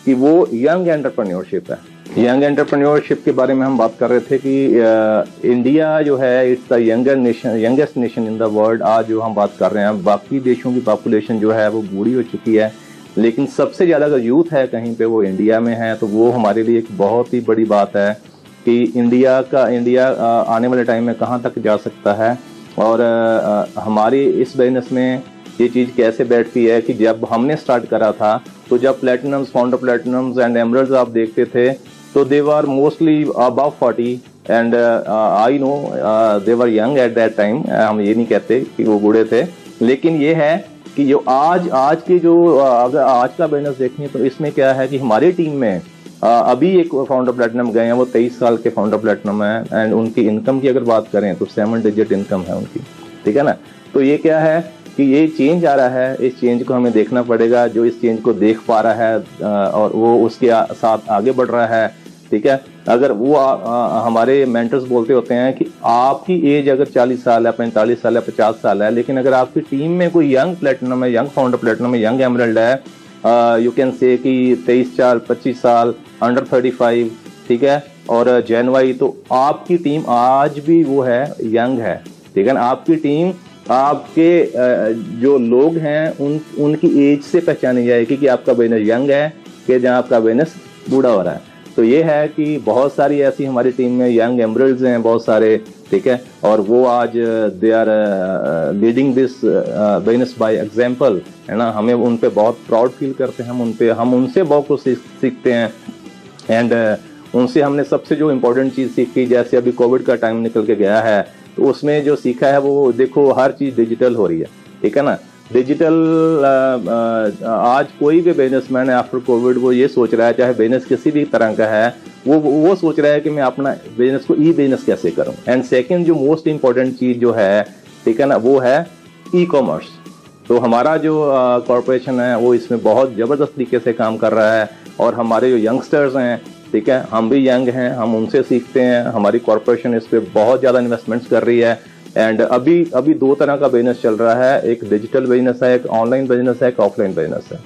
कि वो यंग एंटरप्रेन्योरशिप है। यंग एंटरप्रेन्योरशिप के बारे में हम बात कर रहे थे कि इंडिया जो है it's the youngest nation in the world. आज जो हम बात कर रहे हैं, बाकी देशों की पॉपुलेशन जो है वो बूढ़ी हो चुकी है, लेकिन सबसे ज़्यादा अगर यूथ है कहीं पे वो इंडिया में है। तो वो हमारे लिए एक बहुत ही बड़ी बात है कि इंडिया आने वाले टाइम में कहाँ तक जा सकता है। और हमारी इस बिजनेस में ये चीज़ कैसे बैठती है कि जब हमने स्टार्ट करा था तो जब platinums, founder platinums and emeralds आप देखते थे तो they were mostly above 40 and I know they were young at that time. हम ये नहीं कहते कि वो बूढ़े थे, लेकिन ये है कि जो आज की जो अगर आज का बिजनेस देखें तो इसमें क्या है कि हमारी टीम में अभी एक फाउंडर प्लेटिनम गए हैं, वो 23 साल के फाउंडर प्लेटिनम है, एंड उनकी इनकम की अगर बात करें तो 7 डिजिट इनकम है उनकी, ठीक है ना। तो ये क्या है कि ये चेंज आ रहा है, इस चेंज को हमें देखना पड़ेगा। जो इस चेंज को देख पा रहा है और वो उसके साथ आगे बढ़ रहा है, ठीक है। अगर वो हमारे मेंटर्स बोलते होते हैं कि आपकी एज अगर 40 साल है, 45 साल है, 50 साल है, लेकिन अगर आपकी टीम में कोई यंग प्लेटिनम है, यंग फाउंडर प्लेटिनम है, यंग एमरल्ड है, यू कैन से कि 23-25 साल, अंडर 35, ठीक है, और जनवरी, तो आपकी टीम आज भी वो है यंग है, ठीक है ना। आपकी टीम आपके जो लोग हैं उनकी एज से पहचानी जाएगी कि आपका बिजनेस यंग है कि जहाँ आपका बिजनेस बूढ़ा हो रहा है। तो ये है कि बहुत सारी ऐसी हमारी टीम में यंग एमरल्ड्स हैं बहुत सारे, ठीक है, और वो आज they are leading this business by example, है ना। हमें उन पे बहुत प्राउड फील करते हैं, हम उनसे बहुत कुछ सीखते हैं। एंड उनसे हमने सबसे जो इम्पोर्टेंट चीज़ सीखी, जैसे अभी कोविड का टाइम निकल के गया है, तो उसमें जो सीखा है वो देखो हर चीज़ डिजिटल हो रही है, ठीक है ना। डिजिटल आज कोई भी बिजनेसमैन है आफ्टर कोविड वो ये सोच रहा है, चाहे बिजनेस किसी भी तरह का है, वो सोच रहा है कि मैं अपना बिजनेस को ई बिजनेस कैसे करूं। एंड सेकंड जो मोस्ट इम्पोर्टेंट चीज़ जो है, ठीक है ना, वो है ई कॉमर्स। तो हमारा जो कॉरपोरेशन है वो इसमें बहुत ज़बरदस्त तरीके से काम कर रहा है, और हमारे जो यंगस्टर्स हैं, ठीक है, हम भी यंग हैं, हम उनसे सीखते हैं। हमारी कॉरपोरेशन इस पर बहुत ज़्यादा इन्वेस्टमेंट्स कर रही है। एंड अभी दो तरह का बिजनेस चल रहा है, एक डिजिटल बिजनेस है, एक ऑनलाइन बिजनेस है, एक ऑफलाइन बिजनेस है,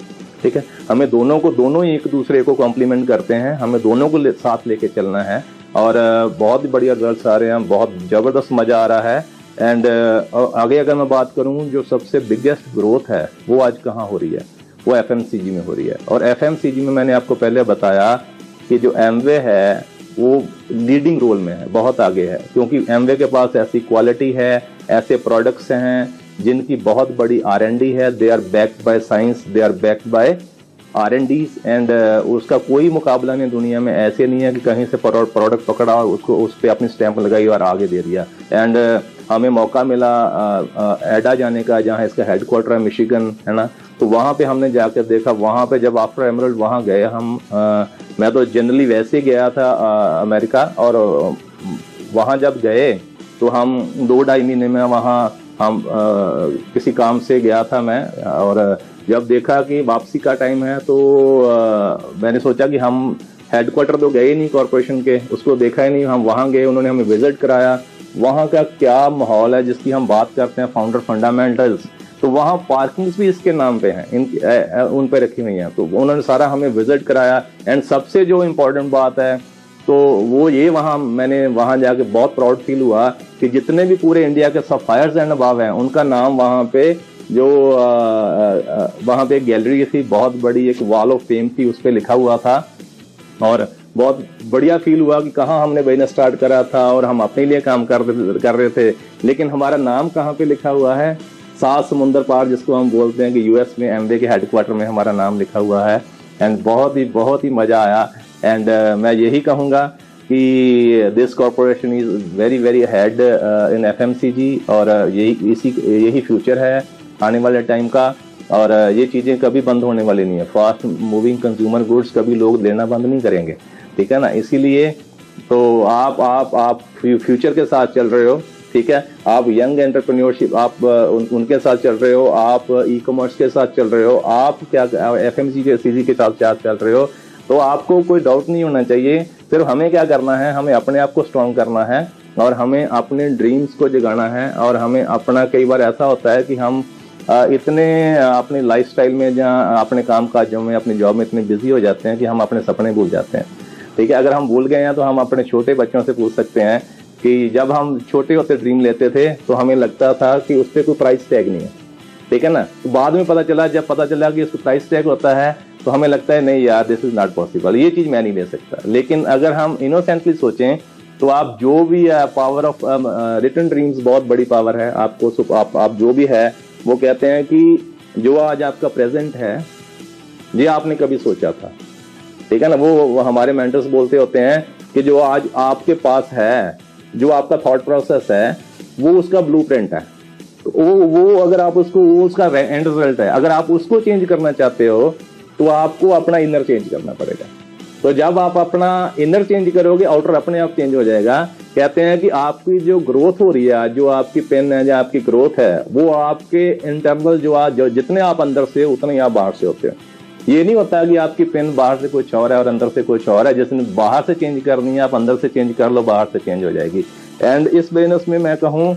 ठीक है। हमें दोनों ही एक दूसरे को कॉम्प्लीमेंट करते हैं, हमें दोनों को साथ लेके चलना है, और बहुत ही बढ़िया रिजल्ट्स आ रहे हैं, बहुत ज़बरदस्त मज़ा आ रहा है। एंड आगे अगर मैं बात करूं, जो सबसे बिगेस्ट ग्रोथ है वो आज कहाँ हो रही है, वो एफएमसीजी में हो रही है। और एफएमसीजी में मैंने आपको पहले बताया कि जो एमवे है वो लीडिंग रोल में है, बहुत आगे है, क्योंकि एमवे के पास ऐसी क्वालिटी है, ऐसे प्रोडक्ट्स हैं जिनकी बहुत बड़ी R&D है। They are backed by science, they are backed by R&Ds, and उसका कोई मुकाबला नहीं दुनिया में। ऐसे नहीं है कि कहीं से प्रोडक्ट पकड़ा और उसको उस पर अपनी स्टैंप लगाई और आगे दे दिया। एंड हमें मौका मिला एडा जाने का, जहाँ इसका हेडक्वार्टर है मिशिगन, है ना। तो वहाँ पे हमने जाकर देखा, वहाँ पे जब आफ्टर एमरल्ड वहाँ गए हम, मैं तो जनरली वैसे गया था अमेरिका, और वहाँ जब गए तो हम 2-2.5 महीने में वहाँ हम किसी काम से गया था मैं, और जब देखा कि वापसी का टाइम है तो मैंने सोचा कि हम हेडक्वार्टर तो गए नहीं कॉरपोरेशन के, उसको देखा ही नहीं। हम वहाँ गए, उन्होंने हमें विजिट कराया, वहाँ का क्या माहौल है जिसकी हम बात करते हैं, फाउंडर फंडामेंटल्स। तो वहाँ पार्किंग्स भी इसके नाम पे हैं, उन पे रखी हुई हैं। तो उन्होंने सारा हमें विजिट कराया। एंड सबसे जो इम्पोर्टेंट बात है तो वो ये, मैंने वहाँ जाके बहुत प्राउड फील हुआ कि जितने भी पूरे इंडिया के सफायर्स एंड अबाव हैं, उनका नाम वहाँ पे, जो वहाँ पे एक गैलरी थी बहुत बड़ी, एक वॉल ऑफ फेम थी, उस पर लिखा हुआ था। और बहुत बढ़िया फील हुआ कि कहाँ हमने बिजनेस स्टार्ट करा था और हम अपने लिए काम कर रहे थे, लेकिन हमारा नाम कहाँ पे लिखा हुआ है, 7 समुंदर पार, जिसको हम बोलते हैं कि यूएस में एमवे के हेडक्वार्टर में हमारा नाम लिखा हुआ है। एंड बहुत ही मज़ा आया। एंड मैं यही कहूँगा कि this corporation is very very head in FMCG, और यही फ्यूचर है आने वाले टाइम का। और ये चीज़ें कभी बंद होने वाली नहीं है। फास्ट मूविंग कंज्यूमर गुड्स कभी लोग लेना बंद नहीं करेंगे, ठीक है ना। इसीलिए तो आप फ्यूचर के साथ चल रहे हो, ठीक है। आप यंग एंटरप्रेन्योरशिप, आप उनके साथ चल रहे हो, आप ई कॉमर्स के साथ चल रहे हो, आप क्या एफएमसीजी के साथ चल रहे हो, तो आपको कोई डाउट नहीं होना चाहिए। सिर्फ हमें क्या करना है, हमें अपने आप को स्ट्रॉन्ग करना है, और हमें अपने ड्रीम्स को जगाना है। और हमें अपना, कई बार ऐसा होता है कि हम इतने अपनी लाइफस्टाइल में, जहाँ अपने काम काजों में, अपनी जॉब में इतने बिजी हो जाते हैं कि हम अपने सपने भूल जाते हैं, ठीक है। अगर हम भूल गए हैं तो हम अपने छोटे बच्चों से पूछ सकते हैं कि जब हम छोटे होते ड्रीम लेते थे तो हमें लगता था कि उस पर कोई प्राइस टैग नहीं है, ठीक है ना। तो बाद में जब पता चला कि उसको प्राइस टैग होता है तो हमें लगता है नहीं यार, दिस इज नॉट पॉसिबल, ये चीज़ मैं नहीं ले सकता। लेकिन अगर हम इनोसेंटली सोचें तो आप जो भी पावर ऑफ रिटन ड्रीम्स बहुत बड़ी पावर है। आपको आप जो भी है, वो कहते हैं कि जो आज आपका प्रेजेंट है ये आपने कभी सोचा था, ठीक है ना। वो हमारे मेंटर्स बोलते होते हैं कि जो आज आपके पास है, जो आपका थॉट प्रोसेस है, वो उसका ब्लूप्रिंट है। तो वो अगर आप उसको, वो उसका एंड रिजल्ट है। अगर आप उसको चेंज करना चाहते हो तो आपको अपना इनर चेंज करना पड़ेगा। तो जब आप अपना इनर चेंज करोगे, आउटर अपने आप चेंज हो जाएगा। कहते हैं कि आपकी जो ग्रोथ हो रही है, जो आपकी पेन है, जो आपकी ग्रोथ है, वो आपके इंटरनल जो जितने आप अंदर से उतने ही आप बाहर से होते हो। ये नहीं होता कि आपकी पेन बाहर से कुछ और है और अंदर से कुछ और है। जिसने बाहर से चेंज करनी है, आप अंदर से चेंज कर लो, बाहर से चेंज हो जाएगी। एंड इस बिजनेस में मैं कहूँ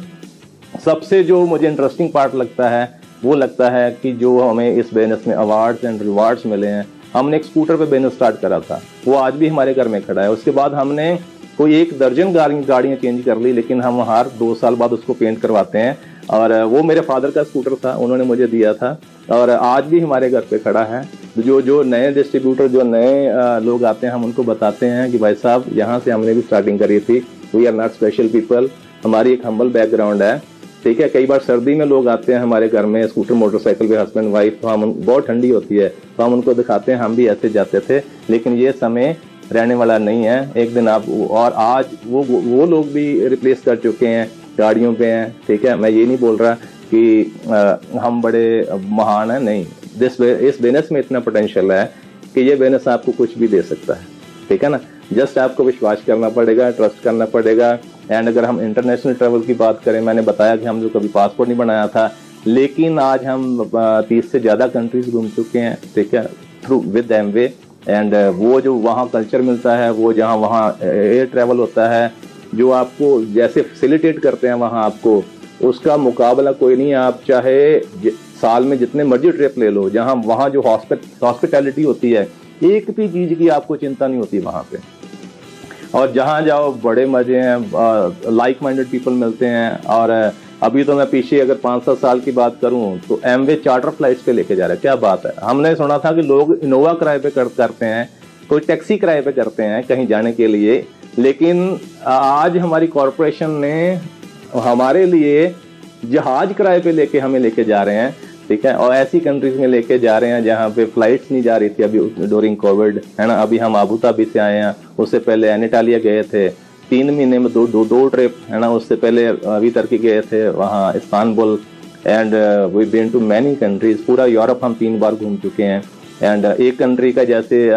सबसे जो मुझे इंटरेस्टिंग पार्ट लगता है, वो लगता है कि जो हमें इस बिजनेस में अवार्ड्स एंड रिवार्ड्स मिले हैं। हमने एक स्कूटर पे बिजनेस स्टार्ट करा था, वो आज भी हमारे घर में खड़ा है। उसके बाद हमने कोई 1 दर्जन गाड़ियाँ चेंज कर ली, लेकिन हम हर 2 साल बाद उसको पेंट करवाते हैं। और वो मेरे फादर का स्कूटर था, उन्होंने मुझे दिया था, और आज भी हमारे घर पे खड़ा है। जो जो नए डिस्ट्रीब्यूटर, जो नए लोग आते हैं, हम उनको बताते हैं कि भाई साहब यहाँ से हमने भी स्टार्टिंग करी थी, we are not special people, हमारी एक हम्बल बैकग्राउंड है, ठीक है। कई बार सर्दी में लोग आते हैं हमारे घर में स्कूटर मोटरसाइकिल पे, हस्बैंड वाइफ, तो हम बहुत ठंडी होती है तो हम उनको दिखाते हैं हम भी ऐसे जाते थे, लेकिन ये समय रहने वाला नहीं है, एक दिन आप, और आज वो लोग भी रिप्लेस कर चुके हैं, गाड़ियों पे हैं, ठीक है। मैं ये नहीं बोल रहा कि हम बड़े महान हैं, नहीं, इस बिजनेस में इतना पोटेंशियल है कि ये बिजनेस आपको कुछ भी दे सकता है, ठीक है ना। जस्ट आपको विश्वास करना पड़ेगा, ट्रस्ट करना पड़ेगा। एंड अगर हम इंटरनेशनल ट्रैवल की बात करें, मैंने बताया कि हम जो कभी पासपोर्ट नहीं बनाया था, लेकिन आज हम 30 से ज़्यादा कंट्रीज घूम चुके हैं, ठीक है, थ्रू विद एमवे। एंड वो जो वहाँ कल्चर मिलता है, वो जहाँ वहाँ एयर ट्रैवल होता है, जो आपको जैसे फैसिलिटेट करते हैं वहाँ आपको, उसका मुकाबला कोई नहीं है। आप चाहे साल में जितने मर्जी ट्रिप ले लो, जहाँ वहाँ जो हॉस्पिटैलिटी होती है, एक भी चीज़ की आपको चिंता नहीं होती वहाँ पे, और जहाँ जाओ बड़े मजे हैं, लाइक माइंडेड पीपल मिलते हैं। और अभी तो मैं पीछे अगर 5-7 साल की बात करूं तो एमवे चार्टर फ्लाइट्स पे लेके जा रहा है, क्या बात है। हमने सुना था कि लोग इनोवा किराए पे करते हैं, कोई टैक्सी किराए पे करते हैं कहीं जाने के लिए, लेकिन आज हमारी कॉरपोरेशन ने हमारे लिए जहाज किराए पे लेके हमें लेके जा रहे हैं, ठीक है। और ऐसी कंट्रीज में लेके जा रहे हैं जहाँ पे फ्लाइट्स नहीं जा रही थी अभी ड्यूरिंग कोविड, है ना। अभी हम अबू धाबी से आए हैं, उससे पहले एनिटालिया गए थे, 3 महीने में दो ट्रिप, है ना। उससे पहले अभी टर्की गए थे, वहाँ Istanbul, and we been to many countries, पूरा यूरोप हम 3 बार घूम चुके हैं। एंड एक कंट्री का जैसे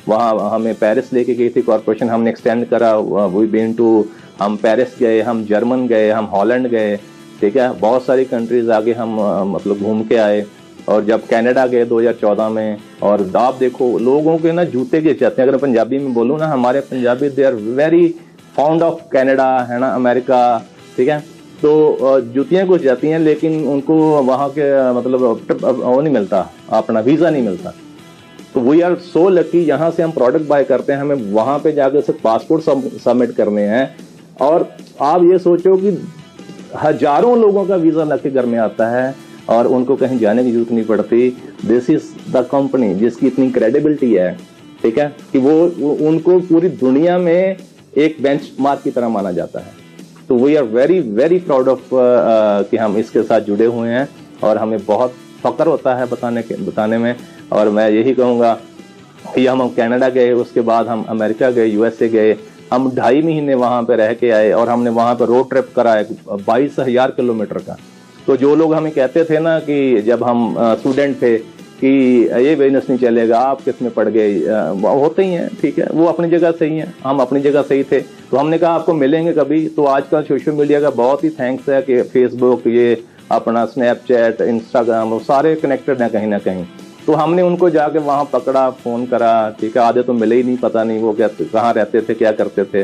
वहाँ हमें पेरिस लेके गई थी कॉरपोरेशन, हमने एक्सटेंड करा, वी बीन टू, हम पेरिस गए, हम जर्मन गए, हम हॉलैंड गए, ठीक है। बहुत सारी कंट्रीज आगे हम मतलब घूम के आए। और जब कनाडा गए 2014 में, और आप देखो लोगों के ना जूते गिर जाते हैं, अगर पंजाबी में बोलूँ ना, हमारे Punjabi they are very fond of Canada, है ना, अमेरिका, ठीक है। तो जूतियाँ घुस जाती हैं, लेकिन उनको वहाँ के मतलब वो नहीं मिलता, अपना वीज़ा नहीं मिलता। तो वी आर सो लकी, यहाँ से हम प्रोडक्ट बाय करते हैं, हमें वहाँ पे जाकर सिर्फ पासपोर्ट सबमिट करने हैं, और आप ये सोचो कि हजारों लोगों का वीजा लग घर में आता है और उनको कहीं जाने की जरूरत नहीं पड़ती। दिस इज द कंपनी जिसकी इतनी क्रेडिबिलिटी है, ठीक है, कि वो उनको पूरी दुनिया में एक बेंचमार्क की तरह माना जाता है। तो we are very very proud of कि हम इसके साथ जुड़े हुए हैं, और हमें बहुत फक्र होता है बताने में। और मैं यही कहूँगा कि हम कनाडा गए, उसके बाद हम अमेरिका गए, यूएसए गए, हम 2.5 महीने वहाँ पे रह के आए, और हमने वहाँ पे रोड ट्रिप करा है 22,000 किलोमीटर का। तो जो लोग हमें कहते थे ना कि जब हम स्टूडेंट थे कि ये बिजनेस नहीं चलेगा, आप किस में पड़ गए, होते ही हैं, ठीक है, वो अपनी जगह सही है, हम अपनी जगह सही थे। तो हमने कहा आपको मिलेंगे कभी। तो आजकल सोशल मीडिया का बहुत ही थैंक्स है कि फेसबुक, ये अपना स्नैपचैट, इंस्टाग्राम, वो सारे कनेक्टेड हैं कहीं ना कहीं। तो हमने उनको जाके वहाँ पकड़ा, फ़ोन करा, ठीक है, आधे तो मिले ही नहीं, पता नहीं वो क्या कहाँ रहते थे, क्या करते थे।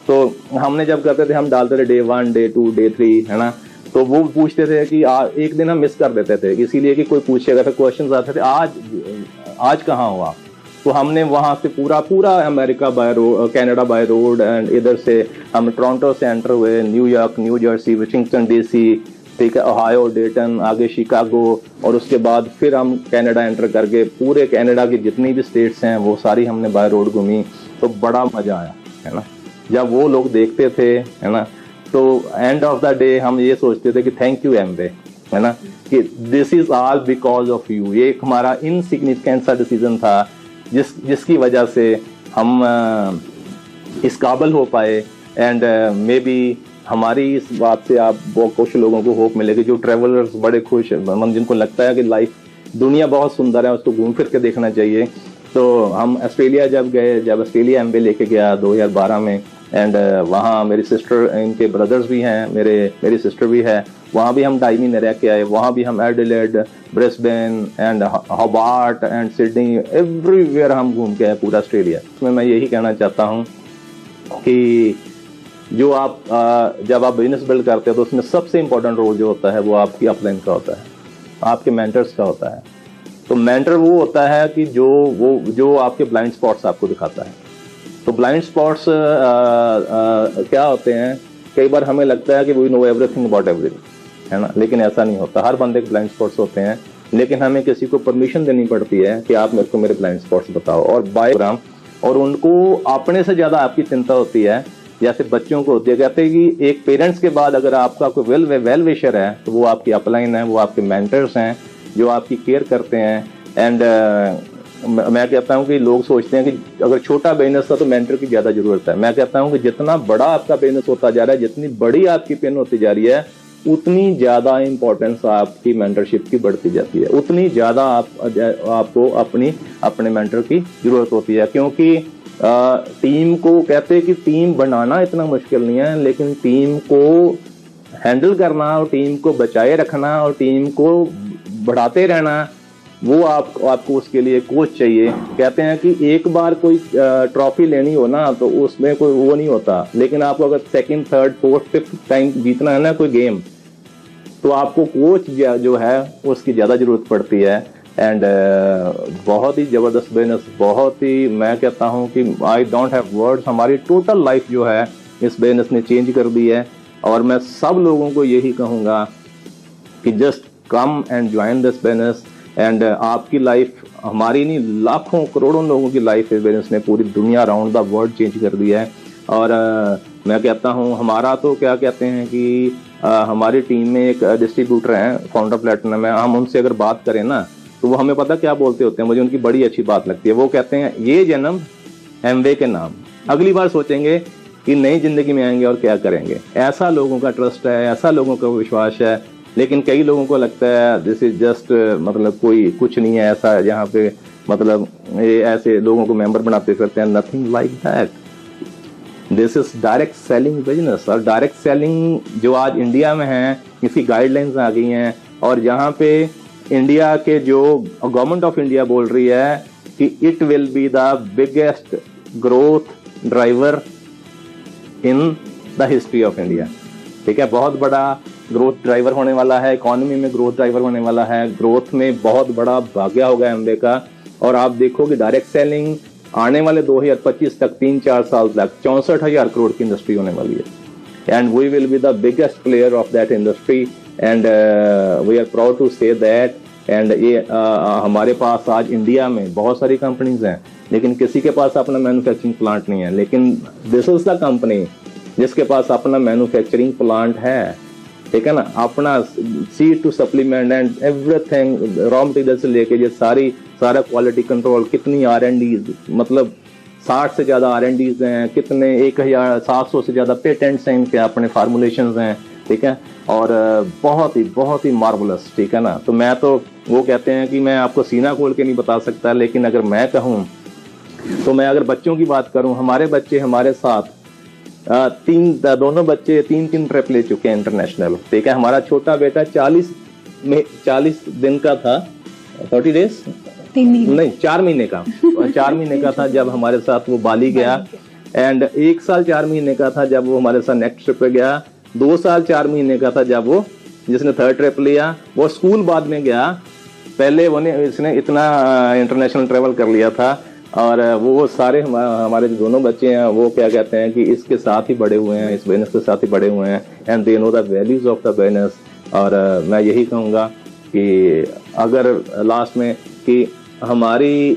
तो हमने जब करते थे, हम डालते थे Day 1, Day 2, Day 3, है ना। तो वो पूछते थे कि एक दिन हम मिस कर देते थे, इसीलिए कि कोई पूछेगा, फिर क्वेश्चंस आते थे, आज कहाँ हुआ। तो हमने वहाँ से पूरा America by road, Canada by road, and इधर से हम टोरंटो से एंटर हुए, New York, new Jersey, Washington DC, ठीक है, ओहायो, डेटन, आगे शिकागो, और उसके बाद फिर हम कनाडा एंटर करके पूरे कनाडा की जितनी भी स्टेट्स हैं वो सारी हमने बाय रोड घूमी। तो बड़ा मजा आया, है ना, जब वो लोग देखते थे, है ना। तो एंड ऑफ द डे हम ये सोचते थे कि थैंक यू एमवे, है ना, कि this is all because of you. ये एक हमारा इनसिग्निफिकेंट सा डिसीजन था जिसकी वजह से हम इस काबिल हो पाए। एंड मे बी हमारी इस बात से आप कुछ लोगों को होप मिलेगी, जो ट्रेवलर्स बड़े खुश हैं, जिनको लगता है कि लाइफ दुनिया बहुत सुंदर है, उसको घूम फिर के देखना चाहिए। तो हम ऑस्ट्रेलिया जब गए, जब ऑस्ट्रेलिया एमवे लेके गया 2012 में, एंड वहाँ मेरी सिस्टर, इनके ब्रदर्स भी हैं, मेरी सिस्टर भी है, वहाँ भी हम 2.5 महीने रह के आए। वहाँ भी हम Adelaide, Brisbane and Hobart and Sydney, everywhere हम घूम के आए पूरा ऑस्ट्रेलिया। इसमें मैं यही कहना चाहता हूँ कि जो आप जब आप बिजनेस बिल्ड करते हैं तो उसमें सबसे इंपॉर्टेंट रोल जो होता है वो आपकी अपलाइन का होता है, आपके मेंटर्स का होता है। तो मेंटर वो होता है कि जो आपके ब्लाइंड स्पॉट्स आपको दिखाता है। तो ब्लाइंड स्पॉट्स क्या होते हैं, कई बार हमें लगता है कि we know everything about everything, है ना, लेकिन ऐसा नहीं होता। हर बंदे के ब्लाइंड स्पॉट्स होते हैं, लेकिन हमें किसी को परमिशन देनी पड़ती है कि आप मेरे को मेरे ब्लाइंड स्पॉट्स बताओ। और बायोग्राम, और उनको अपने से ज्यादा आपकी चिंता होती है, जैसे बच्चों को होती है। कहते हैं कि एक पेरेंट्स के बाद अगर आपका कोई वेल विशर है तो वो आपकी अपलाइन है, वो आपके मेंटर्स हैं जो आपकी केयर करते हैं। एंड मैं कहता हूं कि लोग सोचते हैं कि अगर छोटा बिजनेस था तो मेंटर की ज्यादा जरूरत है। मैं कहता हूं कि जितना बड़ा आपका बिजनेस होता जा रहा है, जितनी बड़ी आपकी पेन होती जा रही है, उतनी ज्यादा इंपॉर्टेंस आपकी मेंटरशिप की बढ़ती जाती है, उतनी ज्यादा आपको अपने मेंटर की जरूरत होती है। क्योंकि टीम को, कहते हैं कि टीम बनाना इतना मुश्किल नहीं है, लेकिन टीम को हैंडल करना और टीम को बचाए रखना और टीम को बढ़ाते रहना, वो आपको उसके लिए कोच चाहिए। कहते हैं कि एक बार कोई ट्रॉफी लेनी हो ना तो उसमें कोई वो नहीं होता, लेकिन आपको अगर second, third, fourth, fifth time जीतना है ना कोई गेम, तो आपको कोच जो है उसकी ज्यादा जरूरत पड़ती है। एंड बहुत ही जबरदस्त बिजनेस, बहुत ही, मैं कहता हूं कि आई डोंट हैव वर्ड्स। हमारी टोटल लाइफ जो है इस बिजनेस ने चेंज कर दी है। और मैं सब लोगों को यही कहूंगा कि just come and join this business. And आपकी लाइफ, हमारी नहीं, लाखों करोड़ों लोगों की लाइफ इस बिजनेस ने पूरी दुनिया अराउंड द वर्ल्ड चेंज कर दिया है। और मैं कहता हूं, हमारा तो क्या कहते हैं कि हमारी टीम में एक डिस्ट्रीब्यूटर हैं, फाउंडर प्लेटिनम है, हम उनसे अगर बात करें ना तो वो हमें पता क्या बोलते होते हैं, मुझे उनकी बड़ी अच्छी बात लगती है। वो कहते हैं ये जन्म एमवे के नाम, अगली बार सोचेंगे कि नई जिंदगी में आएंगे और क्या करेंगे। ऐसा लोगों का ट्रस्ट है, ऐसा लोगों का विश्वास है। लेकिन कई लोगों को लगता है दिस इज जस्ट, मतलब कोई कुछ नहीं है ऐसा यहाँ पे, मतलब ये ऐसे लोगों को मेंबर बनाते फिरते हैं। Nothing like that, this is direct selling business. और डायरेक्ट सेलिंग जो आज इंडिया में है, इसकी गाइडलाइंस आ गई हैं। और यहाँ पे इंडिया के जो गवर्नमेंट ऑफ इंडिया बोल रही है कि it will be the biggest growth driver in the history of India. ठीक है, बहुत बड़ा ग्रोथ ड्राइवर होने वाला है, इकोनॉमी में ग्रोथ ड्राइवर होने वाला है, ग्रोथ में बहुत बड़ा भाग्य होगा एमवे का। और आप देखो कि डायरेक्ट सेलिंग आने वाले 2025 तक, 3-4 साल तक 64,000 करोड़ की इंडस्ट्री होने वाली है। And we will be the biggest player of that industry. And we are proud to say that. And ये हमारे पास आज इंडिया में बहुत सारी कंपनीज हैं, लेकिन किसी के पास अपना मैन्युफैक्चरिंग प्लांट नहीं है। लेकिन दिस इज द कंपनी जिसके पास अपना मैन्युफैक्चरिंग प्लांट है। ठीक है ना, अपना seed to supplement and everything, raw material से लेके ये सारा क्वालिटी कंट्रोल, कितनी R&D, मतलब 60 से ज्यादा R&Ds हैं, कितने 1700 से ज्यादा पेटेंट्स हैं इनके, अपने फार्मूलेशंस हैं। ठीक है, और बहुत ही मार्वलस। ठीक है ना, तो मैं तो, वो कहते हैं कि मैं आपको सीना खोल के नहीं बता सकता, लेकिन अगर मैं कहूँ तो मैं अगर बच्चों की बात करूँ, हमारे बच्चे हमारे साथ दोनों बच्चे 3 ट्रिप ले चुके हैं इंटरनेशनल। ठीक है, हमारा छोटा बेटा 40 दिन का था, 30 डेज नहीं 4 महीने का 4 महीने का था जब हमारे साथ वो बाली गया। एंड 1 साल 4 महीने का था जब वो हमारे साथ नेक्स्ट ट्रिप पे गया। 2 साल 4 महीने का था जब वो, जिसने 3rd ट्रिप लिया। वो स्कूल बाद में गया, पहले इसने इतना इंटरनेशनल ट्रेवल कर लिया था। और वो सारे हमारे जो दोनों बच्चे हैं, वो क्या कहते हैं कि इसके साथ ही बड़े हुए हैं, इस बिजनेस के साथ ही बड़े हुए हैं। And they know the values of the business. और मैं यही कहूँगा कि अगर लास्ट में कि हमारी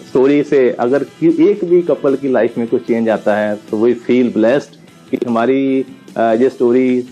स्टोरी से अगर एक भी कपल की लाइफ में कुछ चेंज आता है तो वी फील ब्लेस्ड कि हमारी ये स्टोरी